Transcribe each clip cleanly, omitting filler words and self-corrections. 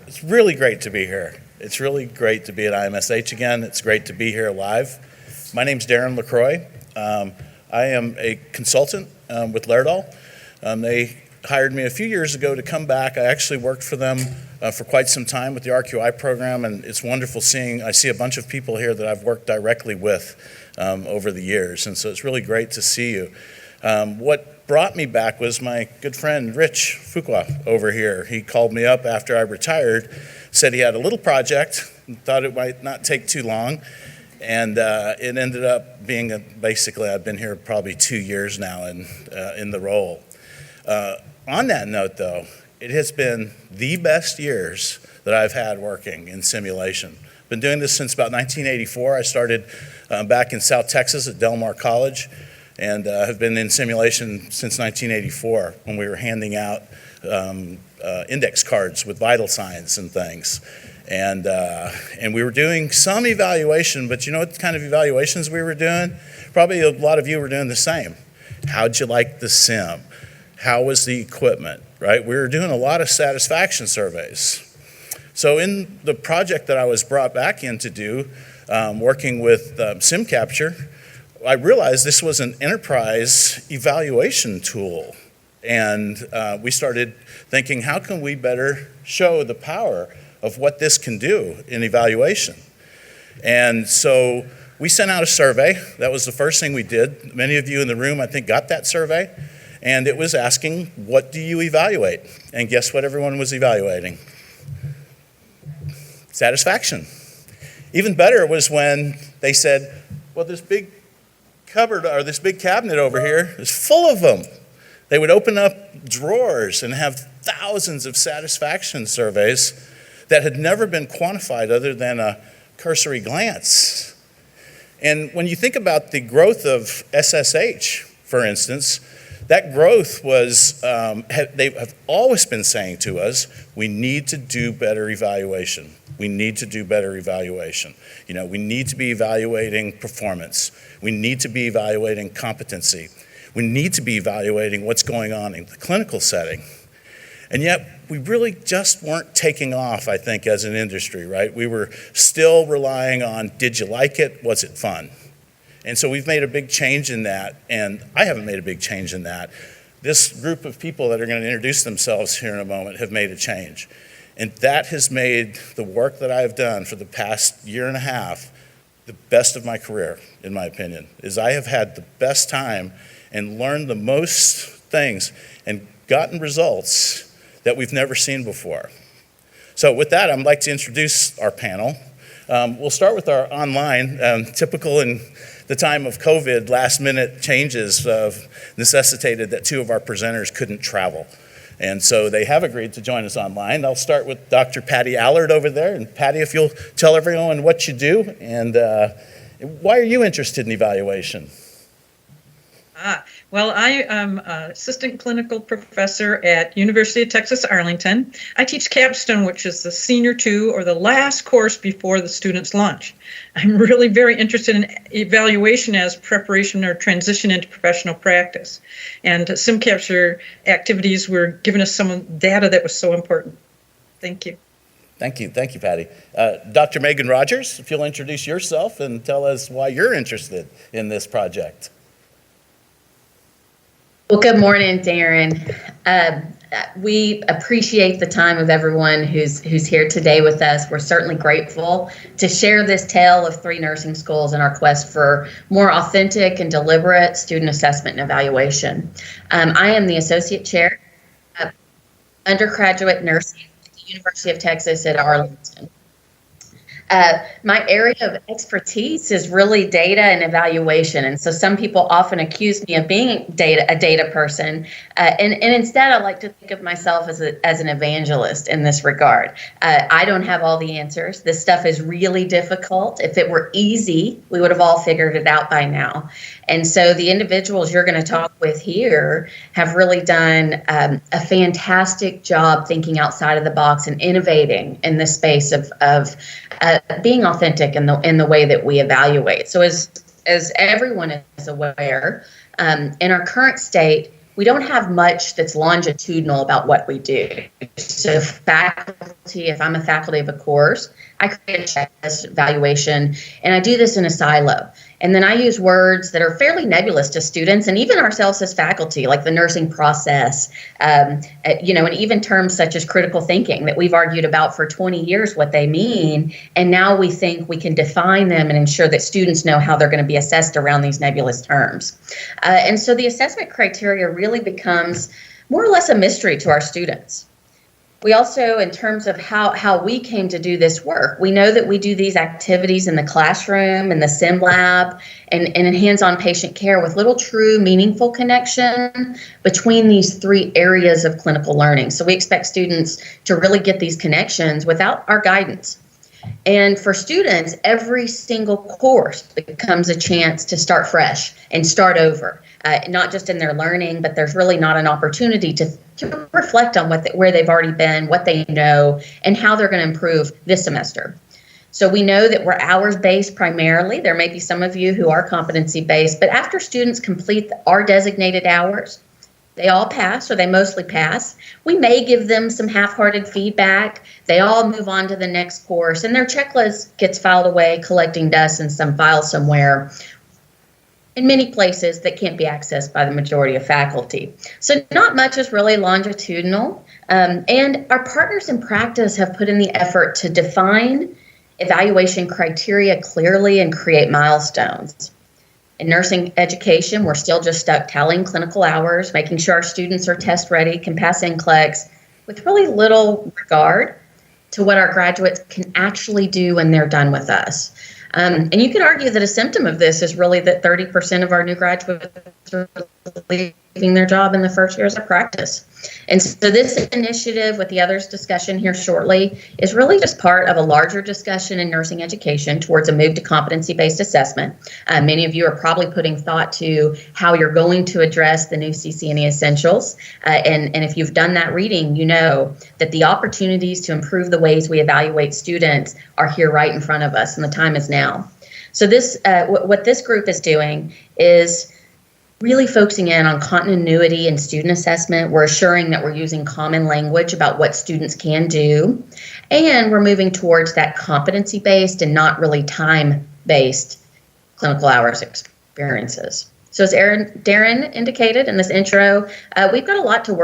It's really great to be here. It's really great to be at IMSH again. It's great to be here live. My name's Darren LaCroix. I am a consultant with Laerdal. They hired me a few years ago to come back. I actually worked for them for quite some time with the RQI program, and it's wonderful I see a bunch of people here that I've worked directly with over the years, and so it's really great to see you. What brought me back was my good friend Rich Fuqua over here. He called me up after I retired, said he had a little project, thought it might not take too long, and it ended up being basically I've been here probably 2 years now in the role. On that note, though, it has been the best years that I've had working in simulation. Been doing this since about 1984. I started back in South Texas at Del Mar College, and have been in simulation since 1984 when we were handing out index cards with vital signs and things. And we were doing some evaluation, but you know what kind of evaluations we were doing? Probably a lot of you were doing the same. How'd you like the sim? How was the equipment, right? We were doing a lot of satisfaction surveys. So in the project that I was brought back in to do, working with Sim Capture, I realized this was an enterprise evaluation tool. And we started thinking, how can we better show the power of what this can do in evaluation? And so we sent out a survey. That was the first thing we did. Many of you in the room, I think, got that survey. And it was asking, what do you evaluate? And guess what everyone was evaluating? Satisfaction. Even better was when they said, well, this big cupboard or this big cabinet over here is full of them. They would open up drawers and have thousands of satisfaction surveys that had never been quantified other than a cursory glance. And when you think about the growth of SSH, for instance, that growth was, they have always been saying to us, we need to do better evaluation. We need to do better evaluation. You know, we need to be evaluating performance. We need to be evaluating competency. We need to be evaluating what's going on in the clinical setting. And yet, we really just weren't taking off, I think, as an industry, right? We were still relying on, did you like it? Was it fun? And so we've made a big change in that, and I haven't made a big change in that. This group of people that are going to introduce themselves here in a moment have made a change. And that has made the work that I've done for the past year and a half the best of my career, in my opinion, is I have had the best time and learned the most things and gotten results that we've never seen before. So with that, I'd like to introduce our panel. We'll start with our online, typical in the time of COVID, last minute changes necessitated that two of our presenters couldn't travel. And so they have agreed to join us online. I'll start with Dr. Patty Allard over there. And Patty, if you'll tell everyone what you do and why are you interested in evaluation? Well, I am assistant clinical professor at University of Texas, Arlington. I teach capstone, which is the senior 2 or the last course before the students launch. I'm really very interested in evaluation as preparation or transition into professional practice. And Sim Capture activities were giving us some data that was so important. Thank you. Thank you, Patty. Dr. Megan Rogers, if you'll introduce yourself and tell us why you're interested in this project. Well, good morning, Darren. We appreciate the time of everyone who's here today with us. We're certainly grateful to share this tale of 3 nursing schools in our quest for more authentic and deliberate student assessment and evaluation. I am the Associate Chair of Undergraduate Nursing at the University of Texas at Arlington. My area of expertise is really data and evaluation. And so some people often accuse me of being a data person. And instead, I like to think of myself as an evangelist in this regard. I don't have all the answers. This stuff is really difficult. If it were easy, we would have all figured it out by now. And so the individuals you're going to talk with here have really done a fantastic job thinking outside of the box and innovating in the space of being authentic in the way that we evaluate. So as everyone is aware, in our current state, we don't have much that's longitudinal about what we do. So faculty, if I'm a faculty of a course, I create a checklist evaluation, and I do this in a silo. And then I use words that are fairly nebulous to students and even ourselves as faculty, like the nursing process, and even terms such as critical thinking that we've argued about for 20 years what they mean. And now we think we can define them and ensure that students know how they're going to be assessed around these nebulous terms. And so the assessment criteria really becomes more or less a mystery to our students. We also, in terms of how we came to do this work, we know that we do these activities in the classroom, in the sim lab, and in hands-on patient care with little true meaningful connection between these three areas of clinical learning. So we expect students to really get these connections without our guidance. And for students, every single course becomes a chance to start fresh and start over, not just in their learning, but there's really not an opportunity to reflect on where they've already been, what they know, and how they're going to improve this semester. So we know that we're hours-based primarily. There may be some of you who are competency-based, but after students complete our designated hours, they all pass, or they mostly pass. We may give them some half-hearted feedback. They all move on to the next course, and their checklist gets filed away, collecting dust in some file somewhere in many places that can't be accessed by the majority of faculty. So not much is really longitudinal, and our partners in practice have put in the effort to define evaluation criteria clearly and create milestones. In nursing education, we're still just stuck tallying clinical hours, making sure our students are test ready, can pass NCLEX, with really little regard to what our graduates can actually do when they're done with us. And you could argue that a symptom of this is really that 30% of our new graduates are leaving their job in the first years of practice. And so this initiative, with the others discussion here shortly, is really just part of a larger discussion in nursing education towards a move to competency-based assessment. Many of you are probably putting thought to how you're going to address the new CCNE essentials. And if you've done that reading, you know that the opportunities to improve the ways we evaluate students are here right in front of us, and the time is now. So this, what this group is doing is really focusing in on continuity in student assessment. We're assuring that we're using common language about what students can do, and we're moving towards that competency-based and not really time-based clinical hours experiences. So as Darren indicated in this intro, we've got a lot of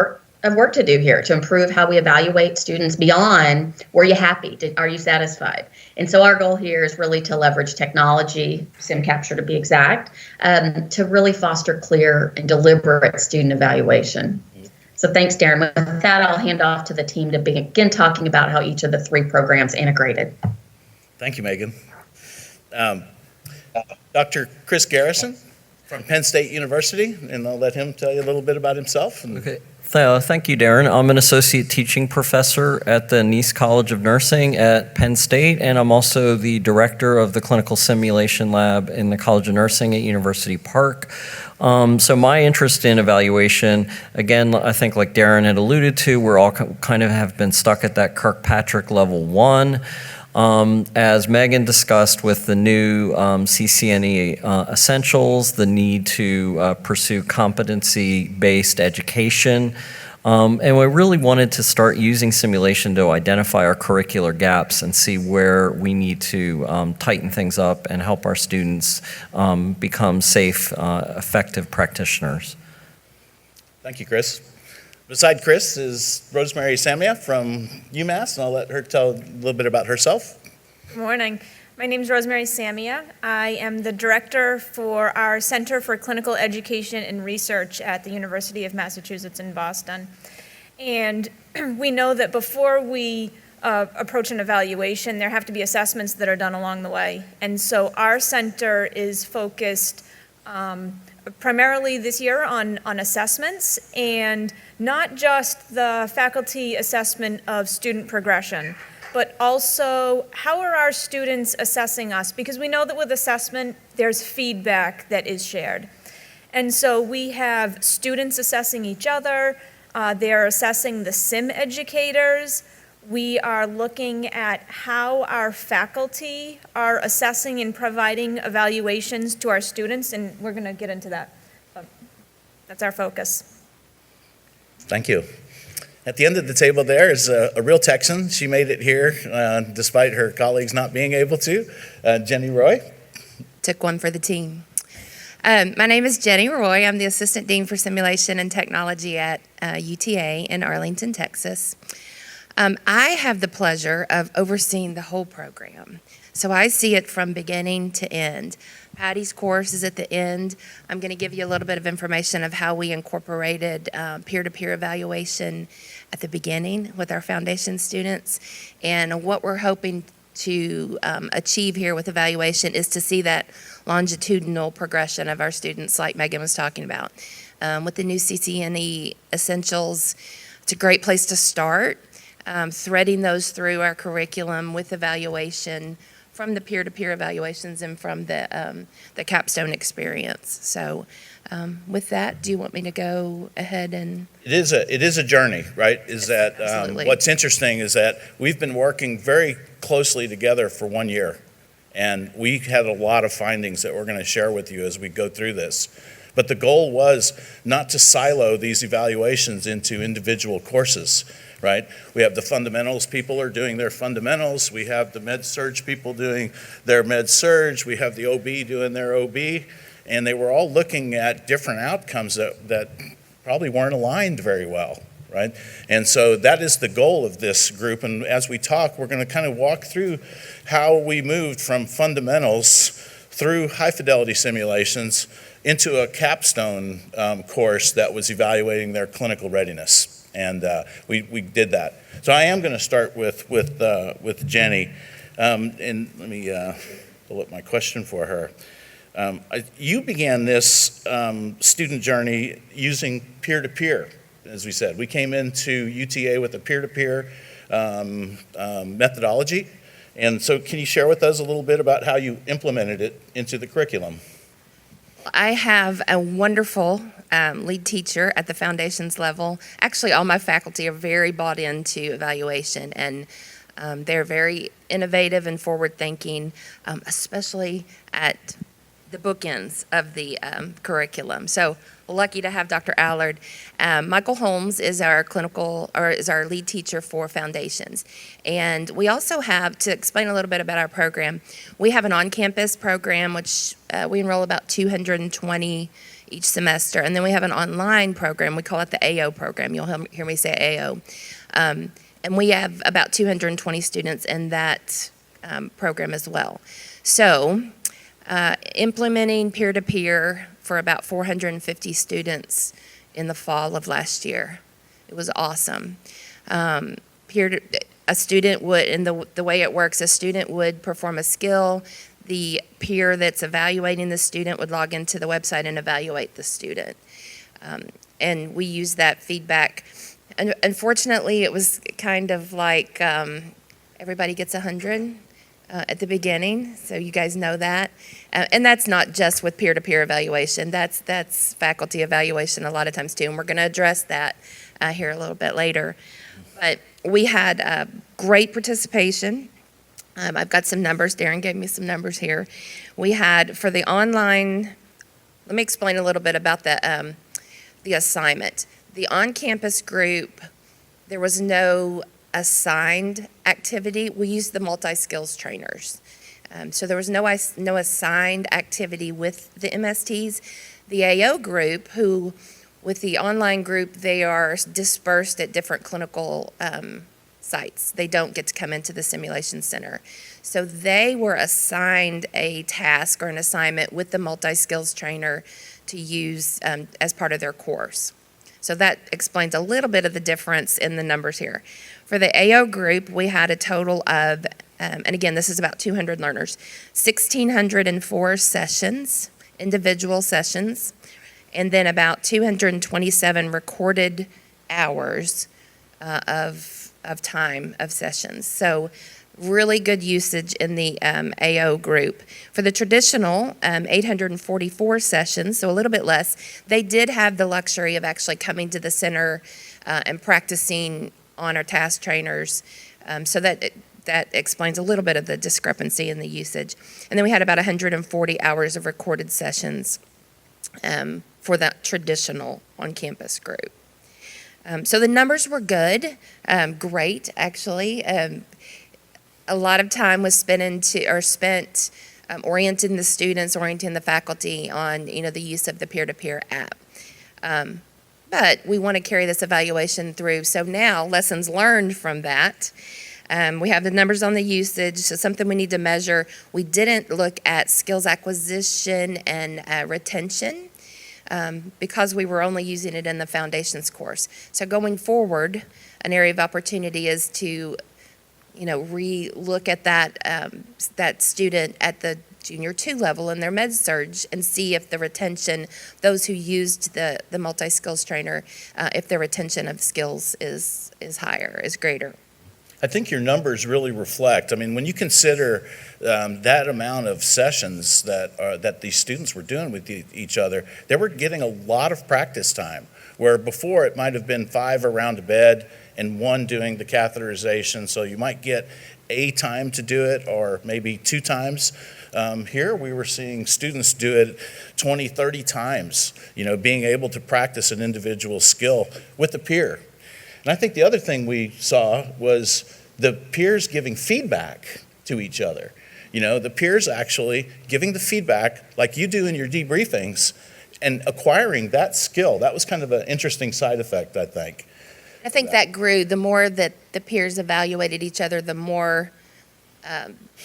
work to do here to improve how we evaluate students beyond, were you happy? Are you satisfied? And so our goal here is really to leverage technology, sim capture to be exact, to really foster clear and deliberate student evaluation. So thanks, Darren. With that, I'll hand off to the team to begin talking about how each of the three programs integrated. Thank you, Megan. Dr. Chris Garrison from Penn State University, and I'll let him tell you a little bit about himself. Okay. Thank you, Darren. I'm an associate teaching professor at the Nease College of Nursing at Penn State, and I'm also the director of the clinical simulation lab in the College of Nursing at University Park. So my interest in evaluation, again, I think like Darren had alluded to, we're all kind of have been stuck at that Kirkpatrick level 1. As Megan discussed with the new CCNE essentials, the need to pursue competency-based education, and we really wanted to start using simulation to identify our curricular gaps and see where we need to tighten things up and help our students become safe, effective practitioners. Thank you, Chris. Beside Chris is Rosemary Samia from UMass, and I'll let her tell a little bit about herself. Good morning. My name is Rosemary Samia. I am the director for our Center for Clinical Education and Research at the University of Massachusetts in Boston. And we know that before we approach an evaluation, there have to be assessments that are done along the way. And so our center is focused primarily this year on assessments, and not just the faculty assessment of student progression, but also how are our students assessing us? Because we know that with assessment, there's feedback that is shared. And so we have students assessing each other, they're assessing the sim educators. We are looking at how our faculty are assessing and providing evaluations to our students, and we're going to get into that. But that's our focus. Thank you. At the end of the table there is a real Texan. She made it here despite her colleagues not being able to. Jenny Roy. Took one for the team. My name is Jenny Roy. I'm the Assistant Dean for Simulation and Technology at UTA in Arlington, Texas. I have the pleasure of overseeing the whole program. So I see it from beginning to end. Patty's course is at the end. I'm going to give you a little bit of information of how we incorporated peer-to-peer evaluation at the beginning with our foundation students. And what we're hoping to achieve here with evaluation is to see that longitudinal progression of our students like Megan was talking about. With the new CCNE Essentials, it's a great place to start, threading those through our curriculum with evaluation from the peer-to-peer evaluations and from the capstone experience. So with that, do you want me to go ahead and? It is a journey, right? Absolutely. What's interesting is that we've been working very closely together for 1 year, and we had a lot of findings that we're going to share with you as we go through this. But the goal was not to silo these evaluations into individual courses, right? We have the fundamentals people are doing their fundamentals. We have the med-surg people doing their med-surg. We have the OB doing their OB. And they were all looking at different outcomes that probably weren't aligned very well, right? And so that is the goal of this group. And as we talk, we're going to kind of walk through how we moved from fundamentals through high-fidelity simulations into a capstone course that was evaluating their clinical readiness. And we did that. So I am going to start with Jenny. And let me pull up my question for her. You began this student journey using peer-to-peer, as we said. We came into UTA with a peer-to-peer methodology. And so can you share with us a little bit about how you implemented it into the curriculum? I have a wonderful lead teacher at the foundations level. Actually, all my faculty are very bought into evaluation, and they're very innovative and forward-thinking, especially at the bookends of the curriculum. So lucky to have Dr. Allard. Michael Holmes is our lead teacher for foundations. And we also have, to explain a little bit about our program, we have an on-campus program, which we enroll about 220 each semester. And then we have an online program. We call it the AO program. You'll hear me say AO. And we have about 220 students in that program as well. So implementing peer-to-peer for about 450 students in the fall of last year. It was awesome. A student would, and the way it works, a student would perform a skill. The peer that's evaluating the student would log into the website and evaluate the student. And we use that feedback. And unfortunately, it was kind of like everybody gets 100. At the beginning, so you guys know that. And that's not just with peer-to-peer evaluation. That's faculty evaluation a lot of times too, and we're going to address that here a little bit later. But we had great participation. I've got some numbers. Darren gave me some numbers here. We had, for the online, let me explain a little bit about the assignment. The on-campus group, there was no assigned activity. We used the multi-skills trainers. So there was no assigned activity with the MSTs. The AO group, who with the online group, they are dispersed at different clinical sites. They don't get to come into the simulation center. So they were assigned a task or an assignment with the multi-skills trainer to use as part of their course. So that explains a little bit of the difference in the numbers here. For the AO group, we had a total of, and again, this is about 200 learners, 1,604 sessions, individual sessions, and then about 227 recorded hours of time of sessions. So really good usage in the AO group. For the traditional, 844 sessions, so a little bit less. They did have the luxury of actually coming to the center and practicing on our task trainers, so that explains a little bit of the discrepancy in the usage. And then we had about 140 hours of recorded sessions for that traditional on-campus group. So the numbers were good, great, actually. A lot of time was spent orienting the students, orienting the faculty on, the use of the peer-to-peer app. But we want to carry this evaluation through. So now, lessons learned from that. We have the numbers on the usage, so something we need to measure. We didn't look at skills acquisition and retention because we were only using it in the foundations course. So going forward, an area of opportunity is to, re-look at that student at the junior 2 level in their med-surg and see if the retention, those who used the multi-skills trainer, if their retention of skills is higher, is greater. I think your numbers really reflect, when you consider that amount of sessions that these students were doing with each other, they were getting a lot of practice time, where before it might have been 5 around a bed and 1 doing the catheterization, so you might get a time to do it or maybe 2 times. Here we were seeing students do it 20, 30 times, being able to practice an individual skill with a peer. And I think the other thing we saw was the peers giving feedback to each other. The peers actually giving the feedback like you do in your debriefings and acquiring that skill. That was kind of an interesting side effect, I think. I think that grew. The more that the peers evaluated each other, the more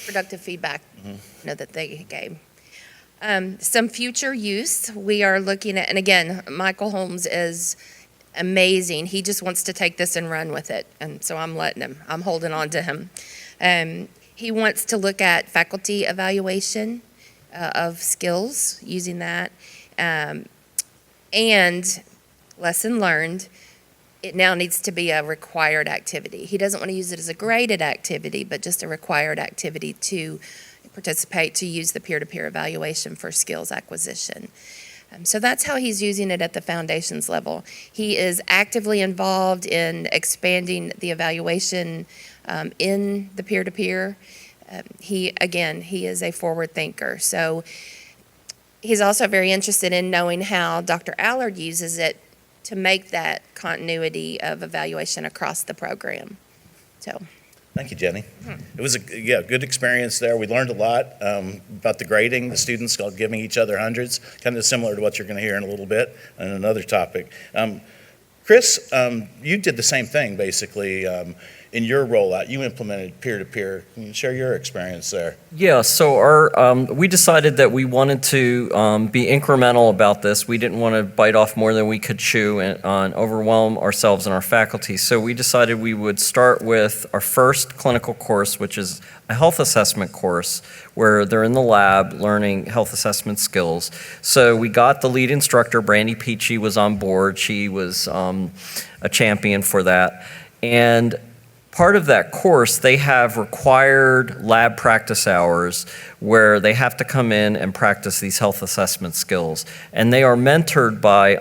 productive feedback that they gave. Some future use we are looking at, and again, Michael Holmes is amazing. He just wants to take this and run with it, and so I'm letting him. I'm holding on to him. He wants to look at faculty evaluation of skills using that, and lesson learned. It now needs to be a required activity. He doesn't want to use it as a graded activity, but just a required activity to participate, to use the peer-to-peer evaluation for skills acquisition. So that's how he's using it at the foundations level. He is actively involved in expanding the evaluation in the peer-to-peer. He is a forward thinker. So he's also very interested in knowing how Dr. Allard uses it to make that continuity of evaluation across the program. So. Thank you, Jenny. It was a good experience there. We learned a lot about the grading, the students all giving each other hundreds, kind of similar to what you're going to hear in a little bit on another topic. Chris, you did the same thing, basically, in your rollout. You implemented peer-to-peer. Can you share your experience there? Yeah, so we decided that we wanted to be incremental about this. We didn't want to bite off more than we could chew and overwhelm ourselves and our faculty. So we decided we would start with our first clinical course, which is a health assessment course, where they're in the lab learning health assessment skills. So we got the lead instructor, Brandy Peachy, was on board. She was a champion for that. And part of that course, they have required lab practice hours where they have to come in and practice these health assessment skills. And they are mentored by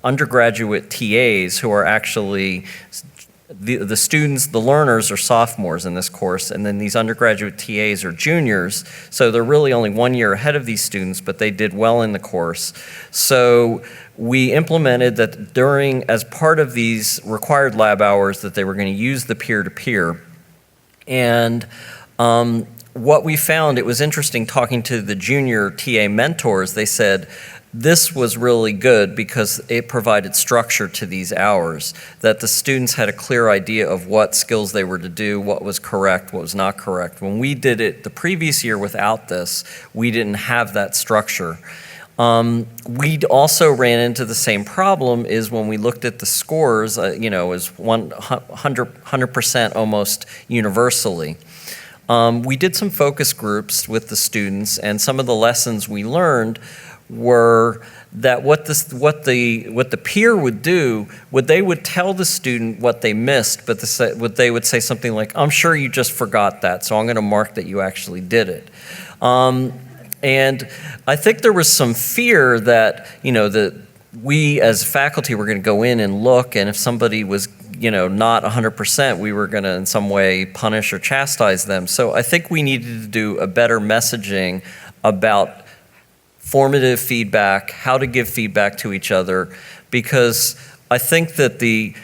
undergraduate TAs who are actually, the students, the learners are sophomores in this course, and then these undergraduate TAs are juniors. So they're really only 1 year ahead of these students, but they did well in the course. So we implemented that as part of these required lab hours, that they were going to use the peer-to-peer. And what we found, it was interesting talking to the junior TA mentors. They said this was really good because it provided structure to these hours, that the students had a clear idea of what skills they were to do, what was correct, what was not correct. When we did it the previous year without this, we didn't have that structure. We also ran into the same problem is when we looked at the scores, as 100% almost universally. We did some focus groups with the students, and some of the lessons we learned were that what the peer would do, they would tell the student what they missed, but they would say something like, "I'm sure you just forgot that, so I'm going to mark that you actually did it." And I think there was some fear that, that we as faculty were going to go in and look, and if somebody was, not 100%, we were going to in some way punish or chastise them. So I think we needed to do a better messaging about formative feedback, how to give feedback to each other, because I think that the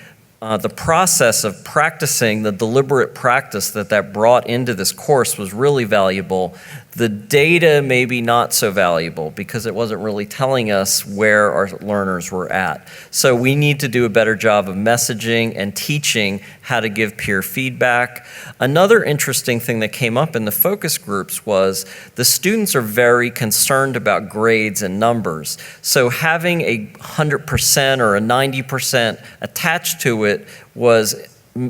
the process of practicing, the deliberate practice that brought into this course was really valuable. The data maybe not so valuable because it wasn't really telling us where our learners were at. So we need to do a better job of messaging and teaching how to give peer feedback. Another interesting thing that came up in the focus groups was the students are very concerned about grades and numbers. So having a 100% or a 90% attached to it was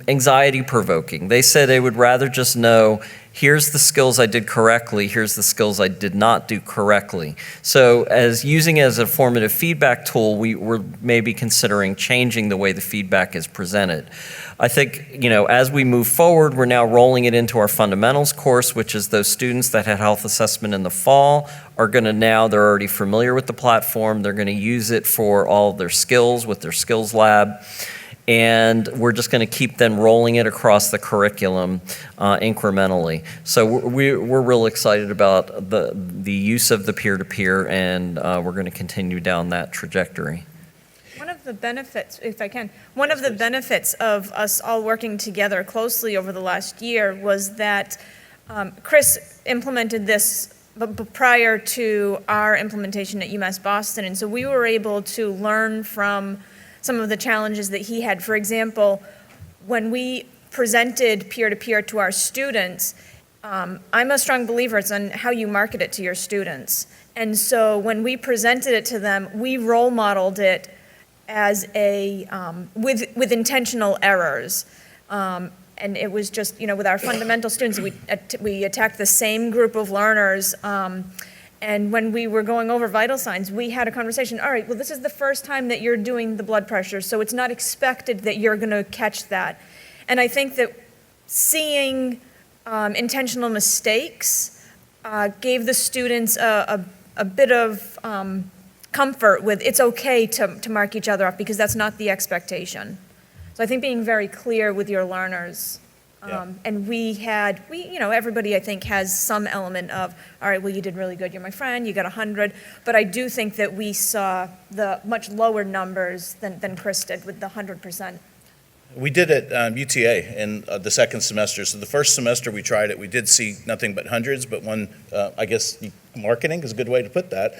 anxiety provoking. They said they would rather just know, here's the skills I did correctly, here's the skills I did not do correctly. So as using it as a formative feedback tool, we were maybe considering changing the way the feedback is presented. I think, as we move forward, we're now rolling it into our fundamentals course, which is those students that had health assessment in the fall are gonna now, they're already familiar with the platform, they're gonna use it for all of their skills with their skills lab. And we're just going to keep then rolling it across the curriculum incrementally. So we're real excited about the use of the peer-to-peer, and we're going to continue down that trajectory. One of the benefits, if I can, one of the benefits of us all working together closely over the last year was that Chris implemented this prior to our implementation at UMass Boston, and so we were able to learn from some of the challenges that he had. For example, when we presented peer-to-peer to our students, I'm a strong believer it's on how you market it to your students. And so when we presented it to them, we role modeled it as with intentional errors. And it was just, with our fundamental students, we attacked the same group of learners. And when we were going over vital signs, we had a conversation. All right, well, this is the first time that you're doing the blood pressure, so it's not expected that you're going to catch that. And I think that seeing intentional mistakes gave the students a bit of comfort with it's okay to mark each other up because that's not the expectation. So I think being very clear with your learners. And everybody I think has some element of, all right, well, you did really good, you're my friend, you got 100, but I do think that we saw the much lower numbers than Chris did with the 100%. We did it UTA in the second semester. So the first semester we tried it, we did see nothing but hundreds, but I guess marketing is a good way to put that.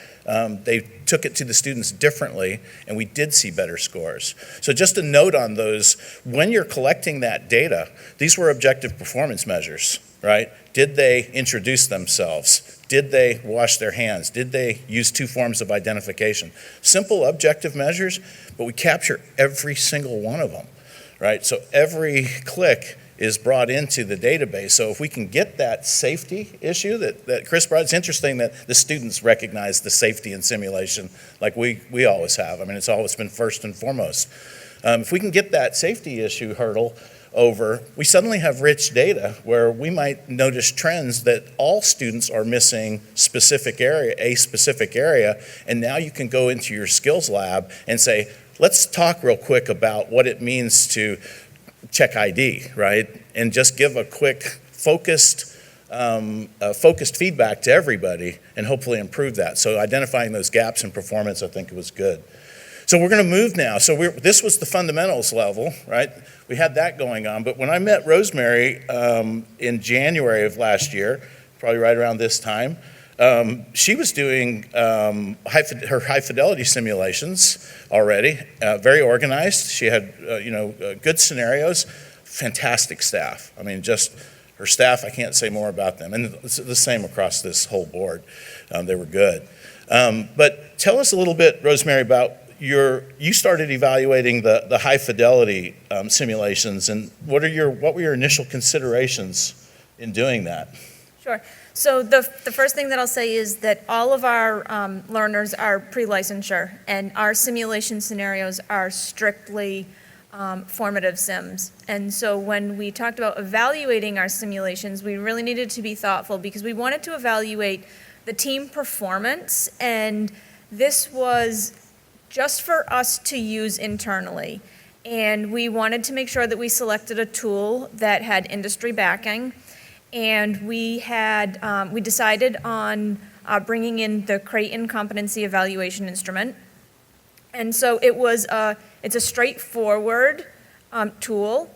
They took it to the students differently, and we did see better scores. So just a note on those, when you're collecting that data, these were objective performance measures, right? Did they introduce themselves? Did they wash their hands? Did they use 2 forms of identification? Simple objective measures, but we capture every single one of them. Right, so every click is brought into the database. So if we can get that safety issue that Chris brought, it's interesting that the students recognize the safety in simulation like we always have. I mean, it's always been first and foremost. If we can get that safety issue hurdle over, we suddenly have rich data where we might notice trends that all students are missing a specific area, and now you can go into your skills lab and say, let's talk real quick about what it means to check ID, right? And just give a quick, focused feedback to everybody and hopefully improve that. So identifying those gaps in performance, I think it was good. So we're going to move now. So this was the fundamentals level, right? We had that going on. But when I met Rosemary in January of last year, probably right around this time, she was doing her high fidelity simulations already, very organized. She had good scenarios, fantastic staff. I mean, just her staff, I can't say more about them. And it's the same across this whole board. They were good. But tell us a little bit, Rosemary, about you started evaluating the high fidelity simulations, and what were your initial considerations in doing that? Sure. So the first thing that I'll say is that all of our learners are pre-licensure, and our simulation scenarios are strictly formative sims. And so when we talked about evaluating our simulations, we really needed to be thoughtful because we wanted to evaluate the team performance, and this was just for us to use internally. And we wanted to make sure that we selected a tool that had industry backing. And we decided on bringing in the Creighton competency evaluation instrument. And so it's a straightforward tool.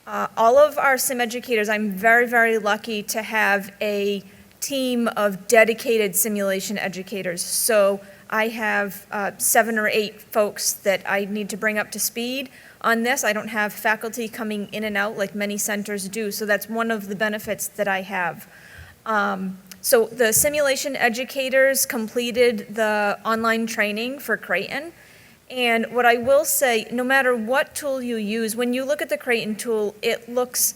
All of our sim educators, I'm very, very lucky to have a team of dedicated simulation educators. So I have 7 or 8 folks that I need to bring up to speed on this. I don't have faculty coming in and out like many centers do, so that's one of the benefits that I have. So the simulation educators completed the online training for Creighton. And what I will say, no matter what tool you use, when you look at the Creighton tool, it's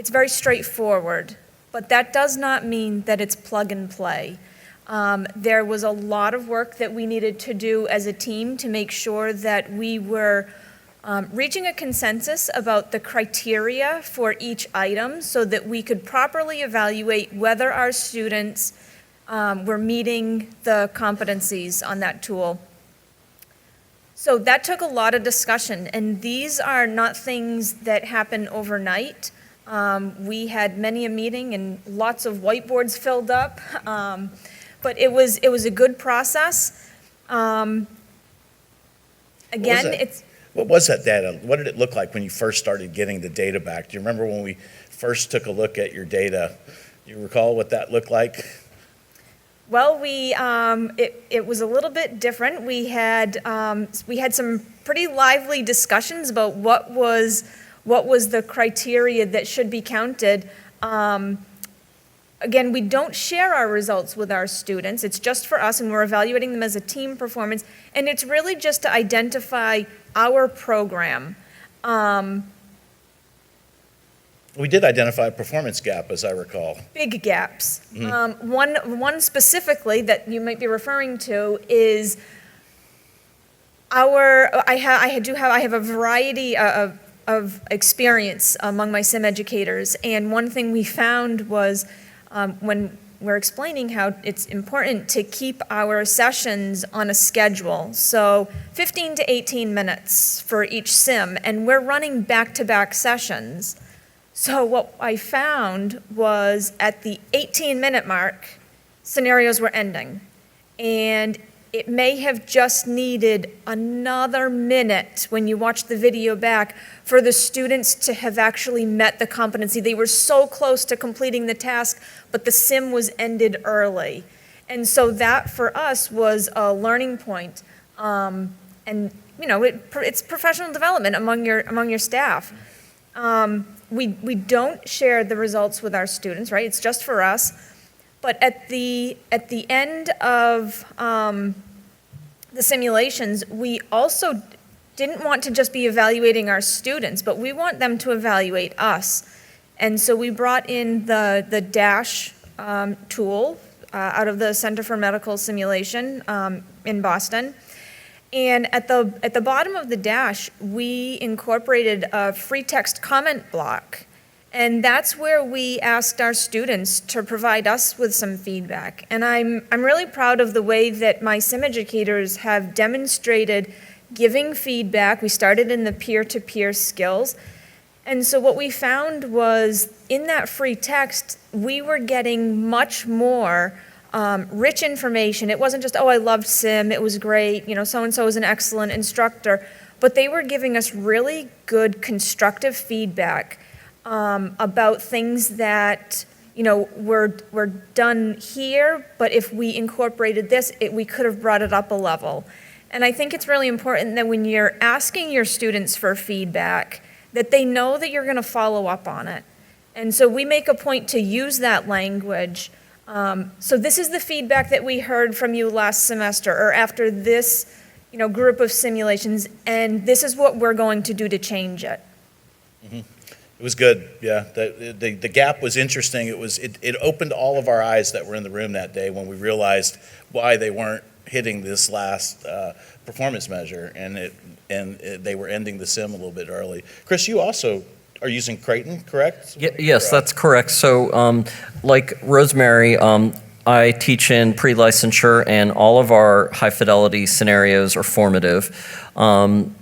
very straightforward, but that does not mean that it's plug and play. There was a lot of work that we needed to do as a team to make sure that we were reaching a consensus about the criteria for each item so that we could properly evaluate whether our students were meeting the competencies on that tool. So that took a lot of discussion, and these are not things that happen overnight. We had many a meeting and lots of whiteboards filled up, but it was a good process. Again, What was that data? What did it look like when you first started getting the data back? Do you remember when we first took a look at your data? Do you recall what that looked like? Well, it was a little bit different. We had some pretty lively discussions about what was the criteria that should be counted. Again, we don't share our results with our students. It's just for us, and we're evaluating them as a team performance. And it's really just to identify our program. We did identify a performance gap, as I recall. Big gaps. One specifically that you might be referring to is I have a variety of experience among my sim educators, and one thing we found was when we're explaining how it's important to keep our sessions on a schedule. So 15 to 18 minutes for each sim, and we're running back-to-back sessions. So what I found was at the 18-minute mark, scenarios were ending. And it may have just needed another minute when you watch the video back for the students to have actually met the competency. They were so close to completing the task, but the sim was ended early. And so that for us was a learning point. And you know, it's professional development among your staff. We don't share the results with our students, right? It's just for us. But at the end of the simulations, we also didn't want to just be evaluating our students, but we want them to evaluate us. And so we brought in the DASH tool out of the Center for Medical Simulation in Boston. And at the bottom of the DASH, we incorporated a free text comment block. And that's where we asked our students to provide us with some feedback. And I'm really proud of the way that my sim educators have demonstrated giving feedback. We started in the peer-to-peer skills. And so what we found was in that free text, we were getting much more rich information. It wasn't just, oh, I loved sim, it was great, you know, so-and-so is an excellent instructor. But they were giving us really good constructive feedback about things that, you know, were done here, but if we incorporated this, we could have brought it up a level. And I think it's really important that when you're asking your students for feedback, that they know that you're going to follow up on it. And so we make a point to use that language. So this is the feedback that we heard from you last semester or after this, you know, group of simulations, and this is what we're going to do to change it. Mm-hmm. It was good, yeah. The gap was interesting. It opened all of our eyes that were in the room that day when we realized why they weren't hitting this last performance measure, and they were ending the sim a little bit early. Chris, you also are using Creighton, correct? Yes, that's correct. So like Rosemary, I teach in pre-licensure, and all of our high-fidelity scenarios are formative.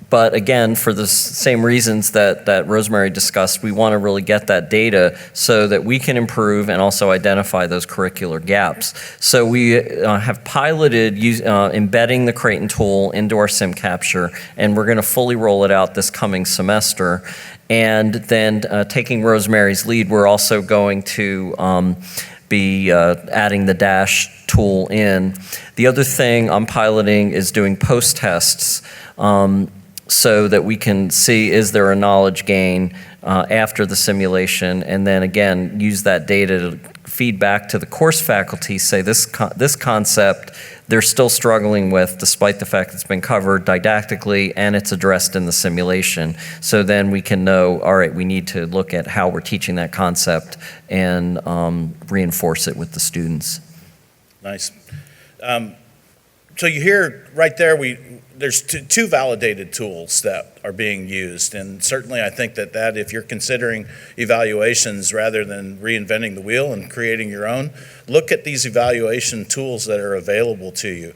But again, for the same reasons that Rosemary discussed, we want to really get that data so that we can improve and also identify those curricular gaps. So we have piloted embedding the Creighton tool into our sim capture, and we're going to fully roll it out this coming semester. And then taking Rosemary's lead, we're also going to be adding the Dash tool in. The other thing I'm piloting is doing post-tests so that we can see, is there a knowledge gain after the simulation, and then again, use that data to feed back to the course faculty, say this concept they're still struggling with, despite the fact it's been covered didactically and it's addressed in the simulation. So then we can know, all right, we need to look at how we're teaching that concept and reinforce it with the students. Nice. So you hear right there, there's two validated tools that are being used, and certainly I think that if you're considering evaluations rather than reinventing the wheel and creating your own, look at these evaluation tools that are available to you.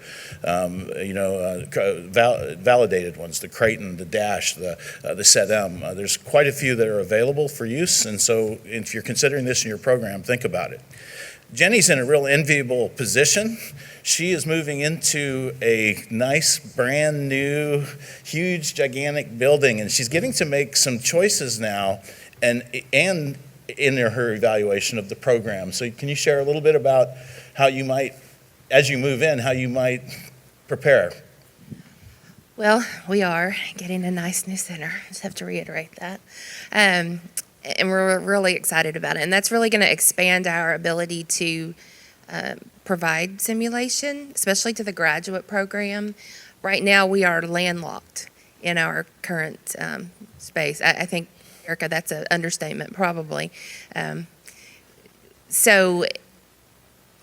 Validated ones, the Creighton, the Dash, the SET-M. There's quite a few that are available for use, and so if you're considering this in your program, think about it. Jenny's in a real enviable position. She is moving into a nice, brand new, huge, gigantic building, and she's getting to make some choices now and in her evaluation of the program. So can you share a little bit about how you might, as you move in, how you might prepare? Well, we are getting a nice new center. Just have to reiterate that. And we're really excited about it. And that's really going to expand our ability to provide simulation, especially to the graduate program. Right now, we are landlocked in our current space. I think, Erica, that's an understatement, probably. So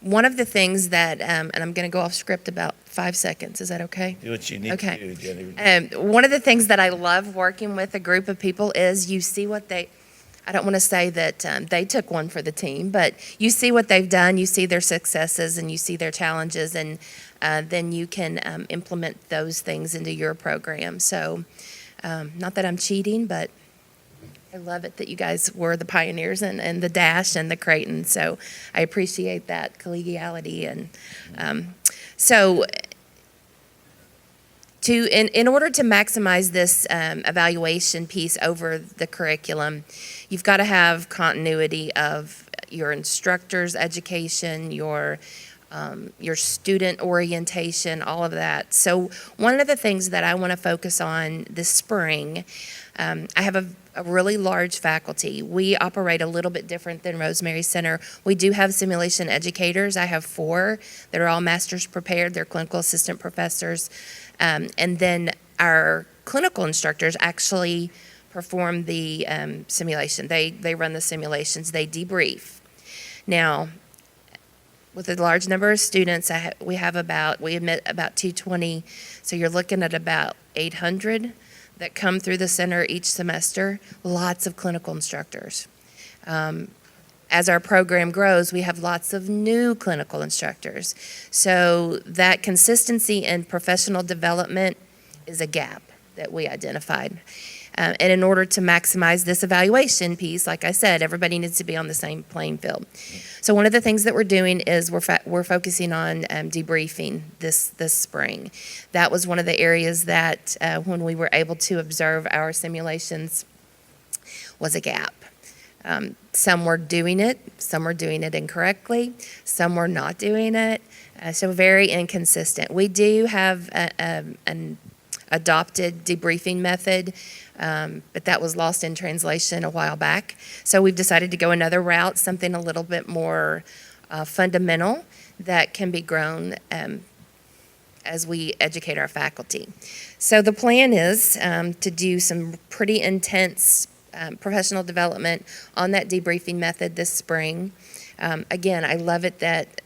one of the things that, and I'm going to go off script about 5 seconds. Is that okay? Do what you need to do, Jenny. One of the things that I love working with a group of people is you see what I don't want to say that they took one for the team, but you see what they've done, you see their successes, and you see their challenges, and then you can implement those things into your program. So not that I'm cheating, but I love it that you guys were the pioneers and the Dash and the Creighton. So I appreciate that collegiality. And so in order to maximize this evaluation piece over the curriculum, you've got to have continuity of your instructor's education, your student orientation, all of that. So one of the things that I want to focus on this spring, I have a really large faculty. We operate a little bit different than Rosemary Center. We do have simulation educators. I have 4 that are all master's prepared. They're clinical assistant professors. And then our clinical instructors actually perform the simulation. They run the simulations. They debrief. Now, with a large number of students, we admit about 220. So you're looking at about 800 that come through the center each semester. Lots of clinical instructors. As our program grows, we have lots of new clinical instructors. So that consistency in professional development is a gap that we identified. And in order to maximize this evaluation piece, like I said, everybody needs to be on the same playing field. So one of the things that we're doing is we're focusing on debriefing this spring. That was one of the areas that when we were able to observe our simulations was a gap. Some were doing it incorrectly, some were not doing it, so very inconsistent. We do have an adopted debriefing method, but that was lost in translation a while back. So we've decided to go another route, something a little bit more fundamental that can be grown as we educate our faculty. So the plan is to do some pretty intense professional development on that debriefing method this spring. Again, I love it that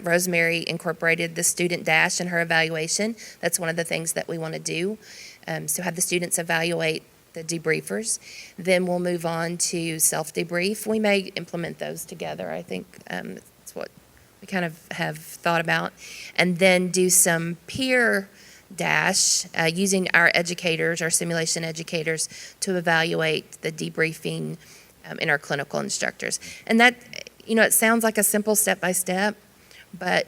Rosemary incorporated the student Dash in her evaluation. That's one of the things that we want to do. So have the students evaluate the debriefers. Then we'll move on to self-debrief. We may implement those together. I think that's what we kind of have thought about. And then do some peer Dash, using our educators, our simulation educators, to evaluate the debriefing in our clinical instructors. And that, it sounds like a simple step-by-step, but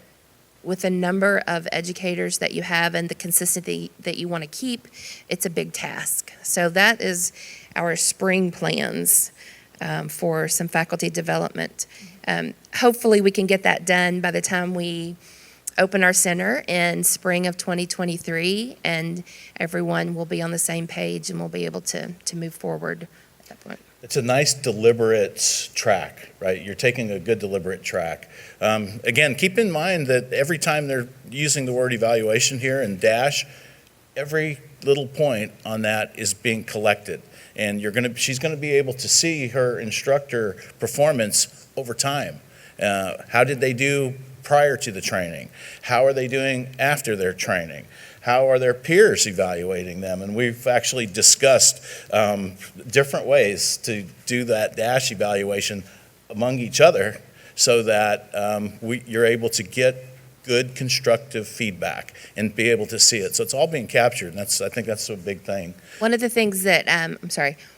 with the number of educators that you have and the consistency that you want to keep, it's a big task. So that is our spring plans for some faculty development. Hopefully we can get that done by the time we open our center in spring of 2023, and everyone will be on the same page and we'll be able to move forward at that point. It's a nice deliberate track, right? You're taking a good deliberate track. Again, keep in mind that every time they're using the word evaluation here in Dash, every little point on that is being collected. And she's gonna be able to see her instructor performance over time. How did they do prior to the training? How are they doing after their training? How are their peers evaluating them? And we've actually discussed different ways to do that Dash evaluation among each other so that you're able to get good constructive feedback and be able to see it. So it's all being captured, and I think that's a big thing. One of the things that,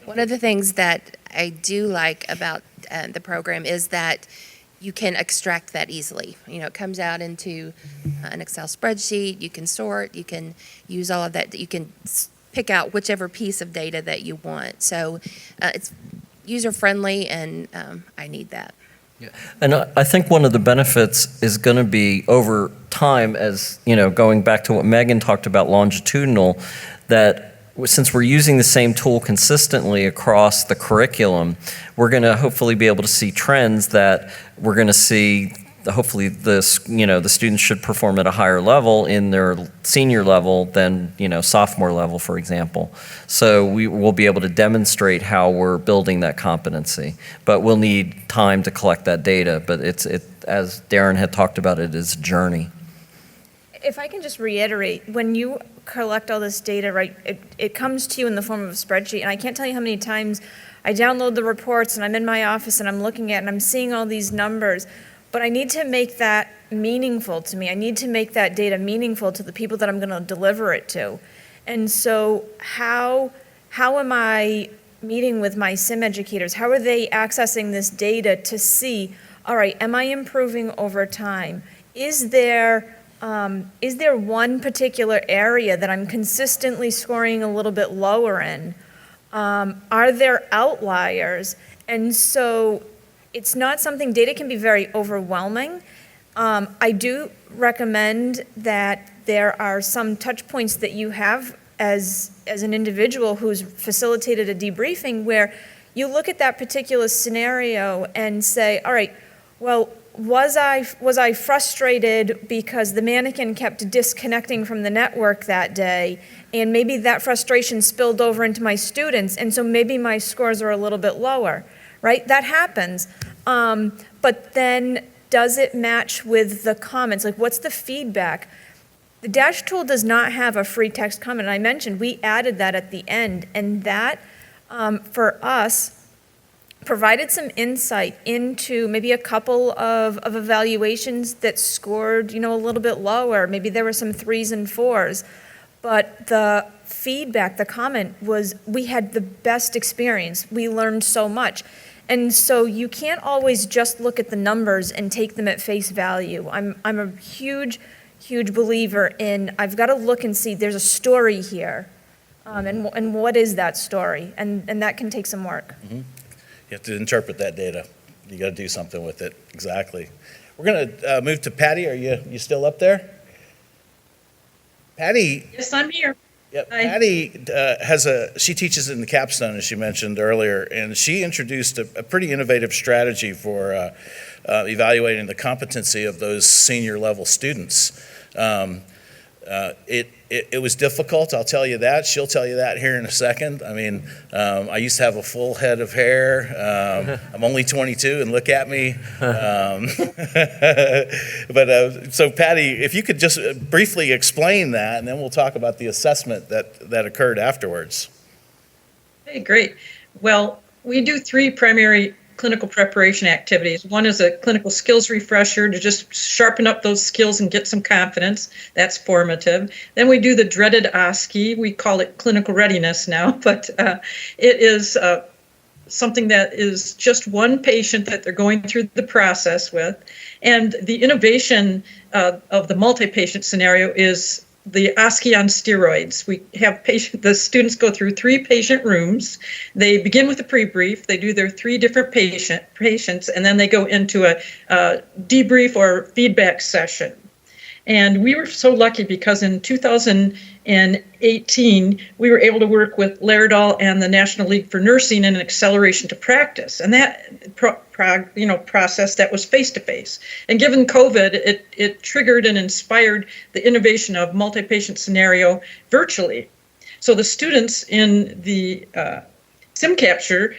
one of the things that I do like about the program is that you can extract that easily. It comes out into an Excel spreadsheet, you can sort, you can use all of that, you can pick out whichever piece of data that you want. So it's user-friendly, and I need that. Yeah. And I think one of the benefits is going to be over time, as going back to what Megan talked about, longitudinal, that since we're using the same tool consistently across the curriculum, we're going to hopefully be able to see trends that we're going to see. Hopefully, the students should perform at a higher level in their senior level than sophomore level, for example. So we will be able to demonstrate how we're building that competency, but we'll need time to collect that data. But as Darren had talked about, it is a journey. If I can just reiterate, when you collect all this data, right, it comes to you in the form of a spreadsheet, and I can't tell you how many times I download the reports and I'm in my office and I'm looking at it and I'm seeing all these numbers, but I need to make that meaningful to me. I need to make that data meaningful to the people that I'm going to deliver it to. And so how am I meeting with my sim educators? How are they accessing this data to see, all right, am I improving over time? Is there one particular area that I'm consistently scoring a little bit lower in? Are there outliers? And so it's not something, data can be very overwhelming. I do recommend that there are some touch points that you have as an individual who's facilitated a debriefing where you look at that particular scenario and say, all right, well, was I frustrated because the mannequin kept disconnecting from the network that day, and maybe that frustration spilled over into my students, and so maybe my scores are a little bit lower, right? That happens. But then does it match with the comments? Like, what's the feedback? The Dash tool does not have a free text comment. I mentioned we added that at the end, and that, for us, provided some insight into maybe a couple of evaluations that scored, a little bit lower. Maybe there were some 3s and 4s. But the feedback, the comment was, we had the best experience. We learned so much. And so you can't always just look at the numbers and take them at face value. I'm a huge believer in, I've got to look and see there's a story here. And what is that story? And that can take some work. Mm-hmm. You have to interpret that data. You got to do something with it. Exactly. We're going to move to Patty. Are you still up there? Patty. Yes, I'm here. Yep. Hi. Patty she teaches in the capstone, as you mentioned earlier, and she introduced a pretty innovative strategy for evaluating the competency of those senior level students. It was difficult, I'll tell you that. She'll tell you that here in a second. I mean, I used to have a full head of hair. I'm only 22, and look at me. So Patty, if you could just briefly explain that, and then we'll talk about the assessment that occurred afterwards. Okay, great. Well, we do 3 primary clinical preparation activities. One is a clinical skills refresher to just sharpen up those skills and get some confidence. That's formative. Then we do the dreaded OSCE. We call it clinical readiness now, but it is something that is just one patient that they're going through the process with. And the innovation of the multi-patient scenario is the OSCE on steroids. We have the students go through 3 patient rooms. They begin with a pre-brief. They do their 3 different patients, and then they go into a debrief or feedback session. And we were so lucky because in 2018, we were able to work with Laerdal and the National League for Nursing in an acceleration to practice. And that process that was face-to-face. And given COVID, it triggered and inspired the innovation of multi-patient scenario virtually. So the students in the sim capture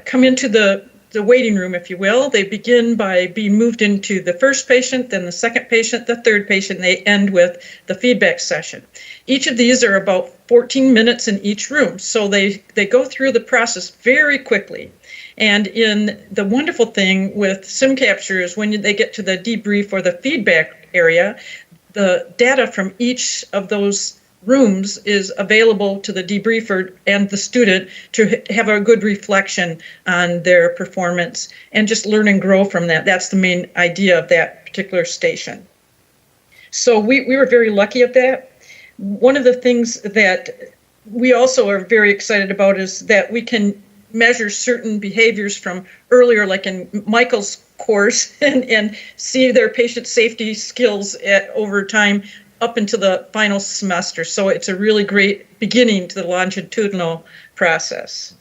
come into the waiting room, if you will. They begin by being moved into the first patient, then the second patient, the third patient, and they end with the feedback session. Each of these are about 14 minutes in each room, so they go through the process very quickly. And in the wonderful thing with sim capture is when they get to the debrief or the feedback area, the data from each of those rooms is available to the debriefer and the student to have a good reflection on their performance and just learn and grow from that. That's the main idea of that particular station. So we were very lucky at that. One of the things that we also are very excited about is that we can measure certain behaviors from earlier, like in Michael's course, and see their patient safety skills over time up into the final semester. So it's a really great beginning to the longitudinal process.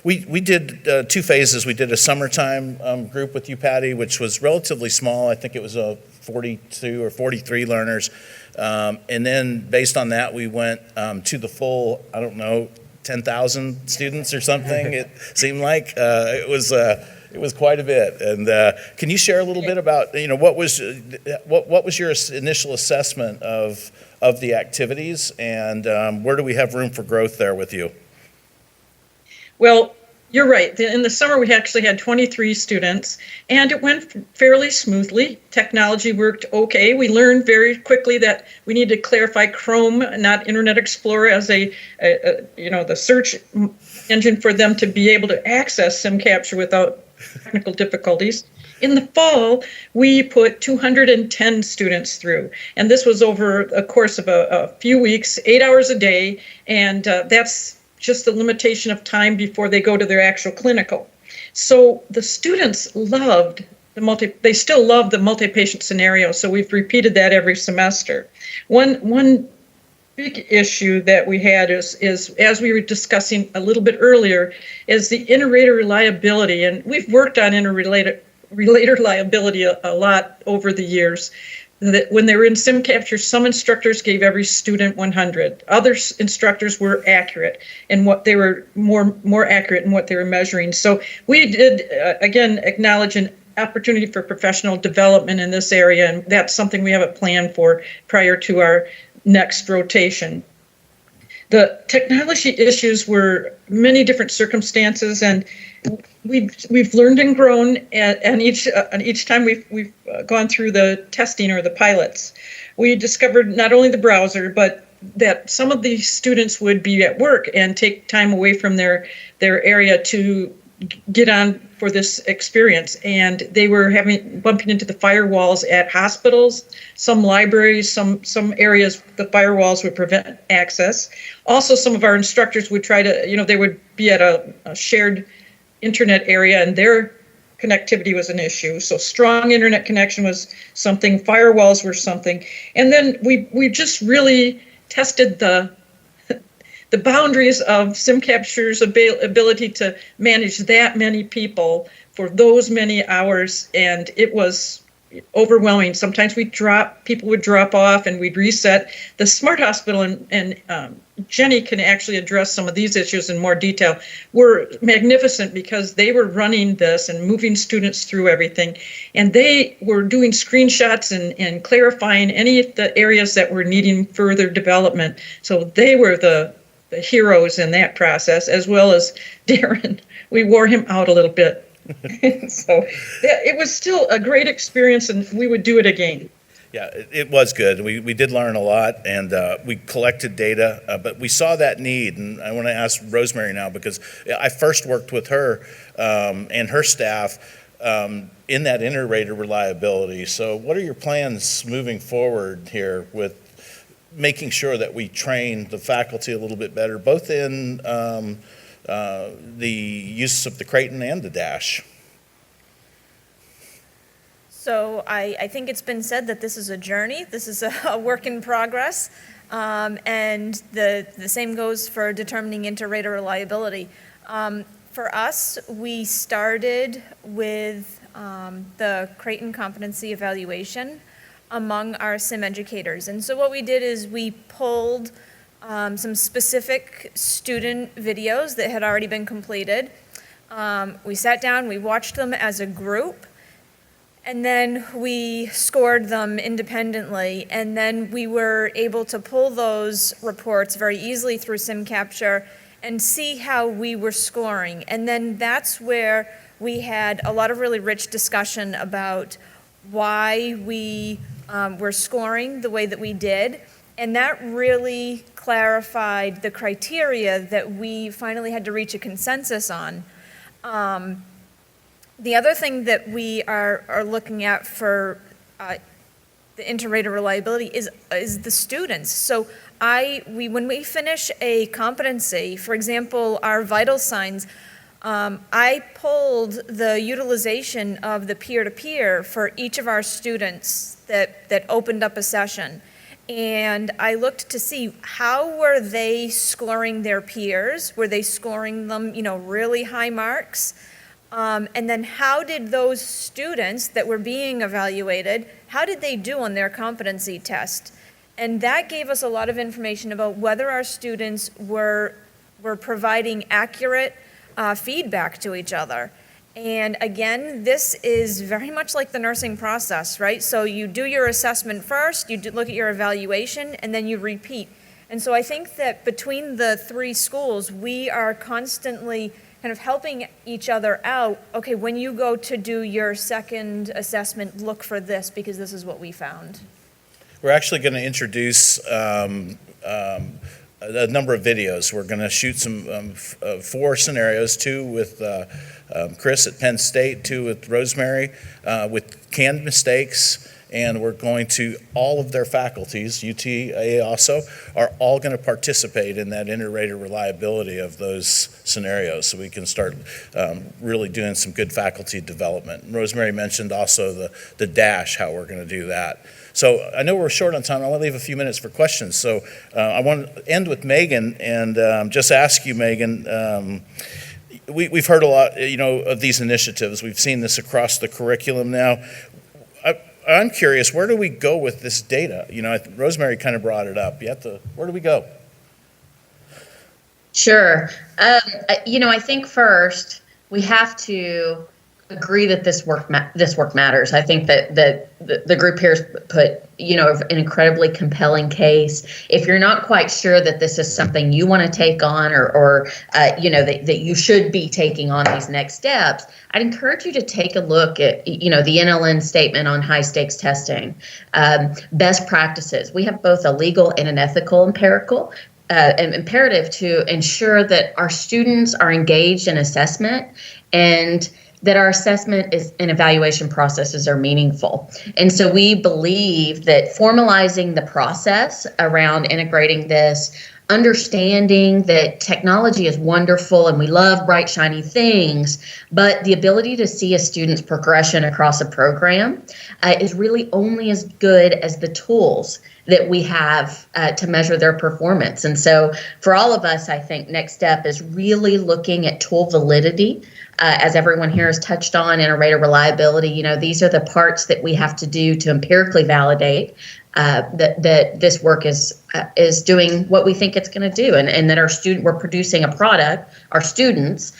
We did 2 phases. We did a summertime group with you, Patty, which was relatively small. I think it was 42 or 43 learners. And then based on that, we went to the full, 10,000 students or something. It seemed like it was quite a bit. And can you share a little bit about what was your initial assessment of the activities, and where do we have room for growth there with you? Well, you're right. In the summer, we actually had 23 students, and it went fairly smoothly. Technology worked okay. We learned very quickly that we need to clarify Chrome, not Internet Explorer, as the search engine for them to be able to access sim capture without technical difficulties. In the fall, we put 210 students through, and this was over a course of a few weeks, 8 hours a day, and that's just the limitation of time before they go to their actual clinical. So the students loved they still love the multi-patient scenario, so we've repeated that every semester. One big issue that we had is, as we were discussing a little bit earlier, is the inter-rater reliability. And we've worked on inter-relator reliability a lot over the years. That when they were in sim capture, some instructors gave every student 100. Other instructors were accurate in what they were more accurate in what they were measuring. So we did, again, acknowledge an opportunity for professional development in this area, and that's something we have a plan for prior to our next rotation. The technology issues were many different circumstances, and we've learned and grown, and each time we've gone through the testing or the pilots. We discovered not only the browser, but that some of these students would be at work and take time away from their area to get on for this experience, and they were bumping into the firewalls at hospitals, some libraries, some areas the firewalls would prevent access. Also, some of our instructors would try to, they would be at a shared internet area, and their connectivity was an issue. So strong internet connection was something, firewalls were something. And then we just really tested the boundaries of SimCapture's ability to manage that many people for those many hours, and it was overwhelming. Sometimes people would drop off and we'd reset. The Smart Hospital and Jenny can actually address some of these issues in more detail, were magnificent because they were running this and moving students through everything. And they were doing screenshots and clarifying any of the areas that were needing further development. So they were the heroes in that process, as well as Darren. We wore him out a little bit. So it was still a great experience, and we would do it again. Yeah, it was good. We did learn a lot, and we collected data, but we saw that need. And I want to ask Rosemary now, because I first worked with her and her staff in that inter-rater reliability. So what are your plans moving forward here with making sure that we train the faculty a little bit better, both in the use of the Creighton and the Dash? So I think it's been said that this is a journey. This is a work in progress. And the same goes for determining inter-rater reliability. For us, we started with the Creighton competency evaluation among our SIM educators. And so what we did is we pulled some specific student videos that had already been completed. We sat down, we watched them as a group, and then we scored them independently, and then we were able to pull those reports very easily through SimCapture and see how we were scoring. And then that's where we had a lot of really rich discussion about why we were scoring the way that we did. And that really clarified the criteria that we finally had to reach a consensus on. The other thing that we are looking at for the inter-rater reliability is the students. So when we finish a competency, for example, our vital signs, I pulled the utilization of the peer-to-peer for each of our students that opened up a session. And I looked to see how were they scoring their peers? Were they scoring them, really high marks? And then how did those students that were being evaluated, how did they do on their competency test? And that gave us a lot of information about whether our students were providing accurate feedback to each other. And again, this is very much like the nursing process, right? So you do your assessment first, you look at your evaluation, and then you repeat. And so I think that between the three schools, we are constantly kind of helping each other out. Okay, when you go to do your second assessment, look for this, because this is what we found. We're actually going to introduce a number of videos. We're going to shoot some 4 scenarios, 2 with Chris at Penn State, 2 with Rosemary, with canned mistakes, and we're going to, all of their faculties, UTA also, are all going to participate in that inter-rater reliability of those scenarios, so we can start really doing some good faculty development. And Rosemary mentioned also the dash, how we're going to do that. So I know we're short on time. I want to leave a few minutes for questions. So I want to end with Megan and just ask you, Megan, we've heard a lot, of these initiatives. We've seen this across the curriculum now. I'm curious, where do we go with this data? Rosemary kind of brought it up. Where do we go? Sure. I think first we have to agree that this work matters. I think that the group here has put an incredibly compelling case. If you're not quite sure that this is something you want to take on, or that you should be taking on these next steps, I'd encourage you to take a look at the NLN statement on high stakes testing, best practices. We have both a legal and an ethical imperative to ensure that our students are engaged in assessment and that our assessment and evaluation processes are meaningful. And so we believe that formalizing the process around integrating this, understanding that technology is wonderful and we love bright, shiny things, but the ability to see a student's progression across a program is really only as good as the tools that we have to measure their performance. And so for all of us, I think next step is really looking at tool validity. As everyone here has touched on, inter-rater reliability, these are the parts that we have to do to empirically validate that this work is doing what we think it's going to do, and that we're producing a product, our students,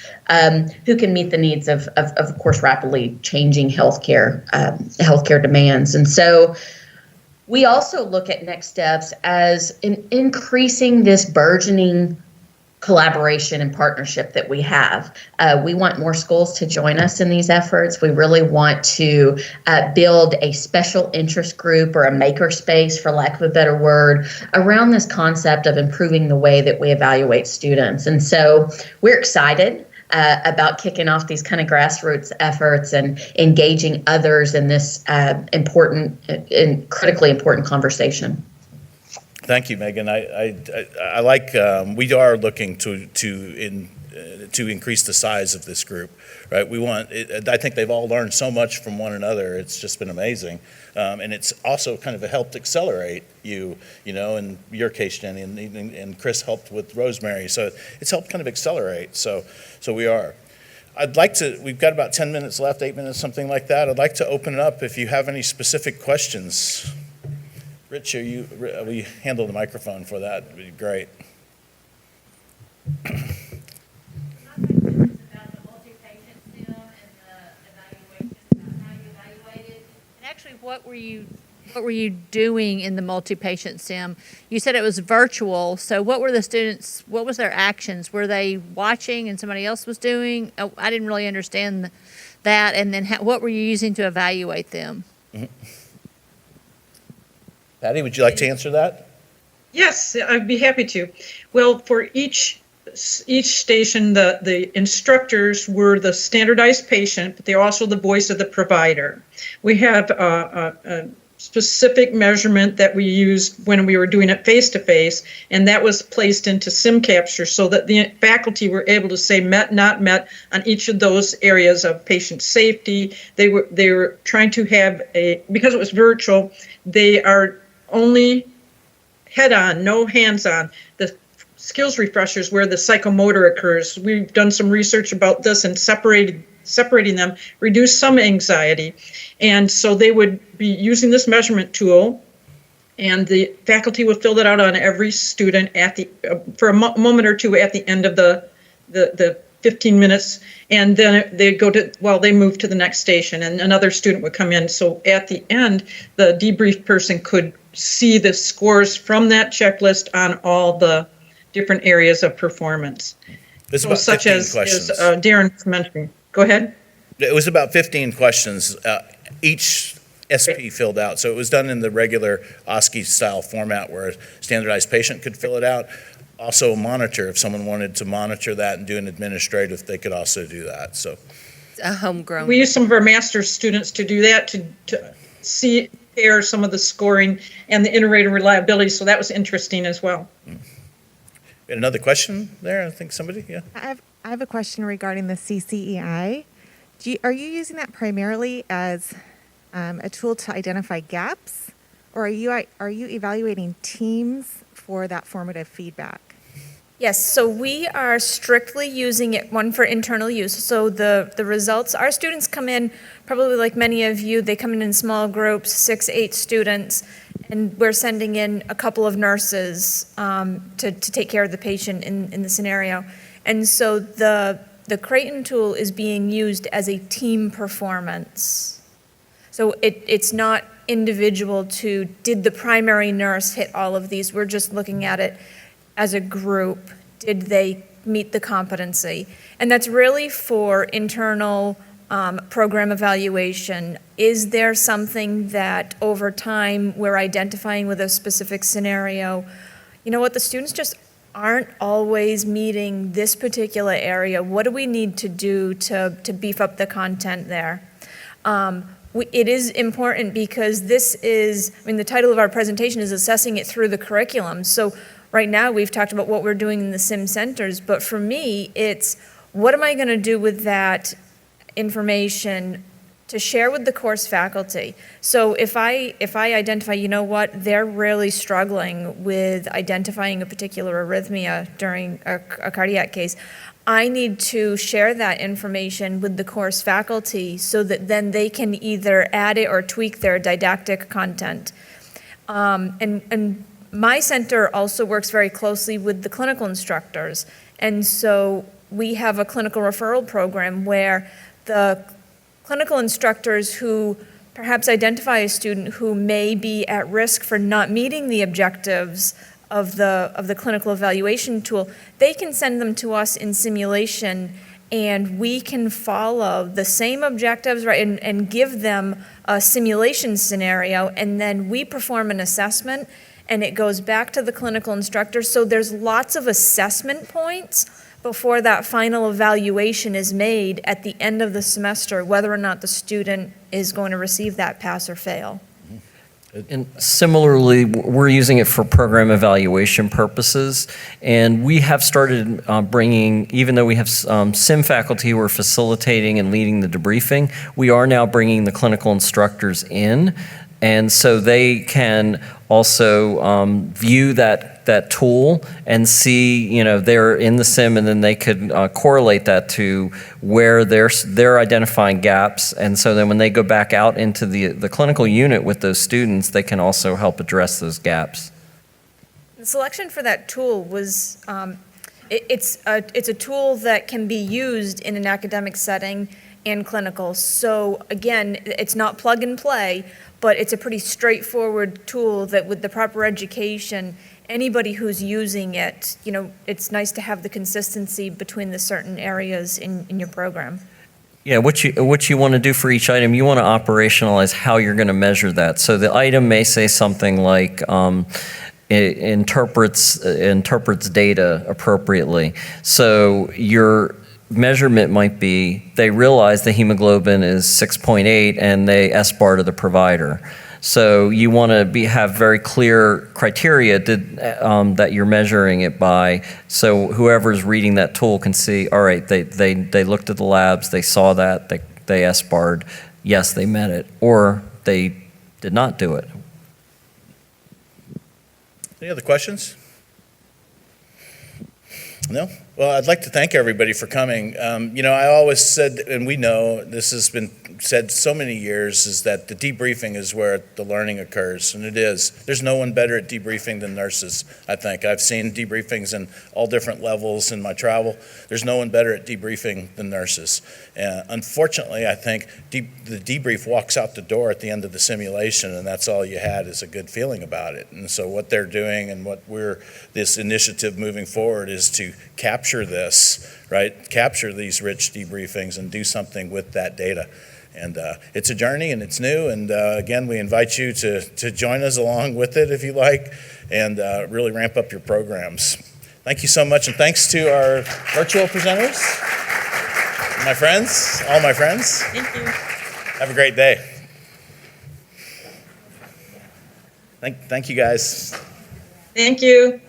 who can meet the needs of course, rapidly changing healthcare demands. And so we also look at next steps as increasing this burgeoning collaboration and partnership that we have. We want more schools to join us in these efforts. We really want to build a special interest group or a maker space, for lack of a better word, around this concept of improving the way that we evaluate students. And so we're excited about kicking off these kind of grassroots efforts and engaging others in this important and critically important conversation. Thank you, Megan. I like, we are looking to increase the size of this group, right? I think they've all learned so much from one another. It's just been amazing. And it's also kind of helped accelerate in your case, Jenny, and Chris helped with Rosemary. So it's helped kind of accelerate. So we are. We've got about 10 minutes left, 8 minutes, something like that. I'd like to open it up if you have any specific questions. Rich, will you handle the microphone for that? It'd be great. Actually, what were you doing in the multi-patient sim? You said it was virtual, so what were the students, what was their actions? Were they watching and somebody else was doing? Oh, I didn't really understand that. And then what were you using to evaluate them? Mm-hmm. Patty, would you like to answer that? Yes, I'd be happy to. Well, for each station, the instructors were the standardized patient, but they're also the voice of the provider. We have a specific measurement that we used when we were doing it face-to-face, and that was placed into sim capture so that the faculty were able to say met, not met on each of those areas of patient safety. They were trying to have because it was virtual, they are only head-on, no hands-on. The skills refreshers where the psychomotor occurs. We've done some research about this and separating them reduce some anxiety. And so they would be using this measurement tool, and the faculty would fill that out on every student for a moment or two at the end of the 15 minutes, and then they move to the next station, and another student would come in. So at the end, the debrief person could see the scores from that checklist on all the different areas of performance. Such as Darren mentioned. Go ahead. It was about 15 questions, each SP filled out. So it was done in the regular OSCE style format where a standardized patient could fill it out. Also a monitor, if someone wanted to monitor that and do an administrative, they could also do that. So A homegrown. we use some of our master's students to do that, to see some of the scoring and the iterative reliability. So that was interesting as well. Another question there? I think somebody, yeah. I have a question regarding the CCEI. Are you using that primarily as a tool to identify gaps, or are you evaluating teams for that formative feedback? Yes, so we are strictly using it, one, for internal use. So the results, our students come in, probably like many of you, they come in small groups, 6, 8 students, and we're sending in a couple of nurses to take care of the patient in the scenario. And so the Creighton tool is being used as a team performance. So it's not individual to, did the primary nurse hit all of these? We're just looking at it as a group. Did they meet the competency? And that's really for internal program evaluation. Is there something that over time we're identifying with a specific scenario? You know what, the students just aren't always meeting this particular area. What do we need to do to beef up the content there? It is important because the title of our presentation is assessing it through the curriculum. So right now we've talked about what we're doing in the sim centers, but for me, it's what am I going to do with that information to share with the course faculty? So if I identify, you know what, they're really struggling with identifying a particular arrhythmia during a cardiac case, I need to share that information with the course faculty so that then they can either add it or tweak their didactic content. And my center also works very closely with the clinical instructors. And so we have a clinical referral program where the clinical instructors who perhaps identify a student who may be at risk for not meeting the objectives of the clinical evaluation tool, they can send them to us in simulation, and we can follow the same objectives, right, and give them a simulation scenario, and then we perform an assessment, and it goes back to the clinical instructor. So there's lots of assessment points before that final evaluation is made at the end of the semester, whether or not the student is going to receive that pass or fail. And similarly, we're using it for program evaluation purposes, and we have started bringing, even though we have sim faculty who are facilitating and leading the debriefing, we are now bringing the clinical instructors in, and so they can also view that tool and see, you know, they're in the sim, and then they could correlate that to where they're identifying gaps. And so then when they go back out into the clinical unit with those students, they can also help address those gaps. The selection for that tool was, it's a tool that can be used in an academic setting and clinical. So again, it's not plug and play, but it's a pretty straightforward tool that with the proper education, anybody who's using it, you know, it's nice to have the consistency between the certain areas in your program. Yeah, what you want to do for each item, you want to operationalize how you're going to measure that. So the item may say something like, it interprets data appropriately. So your measurement might be, they realize the hemoglobin is 6.8 and they S-bar to the provider. So you want to have very clear criteria that you're measuring it by, so whoever's reading that tool can see, all right, they looked at the labs, they saw that, they S-barred, yes, they met it, or they did not do it. Any other questions? No? Well, I'd like to thank everybody for coming. You know, I always said, and we know this has been said so many years, is that the debriefing is where the learning occurs, and it is. There's no one better at debriefing than nurses, I think. I've seen debriefings in all different levels in my travel. There's no one better at debriefing than nurses. Unfortunately, I think the debrief walks out the door at the end of the simulation, and that's all you had is a good feeling about it. And so what they're doing and what this initiative moving forward is to capture this, right? Capture these rich debriefings and do something with that data. And it's a journey and it's new. And again, we invite you to join us along with it if you like, and really ramp up your programs. Thank you so much. And thanks to our virtual presenters, my friends, all my friends. Thank you. Have a great day. Thank you guys. Thank you.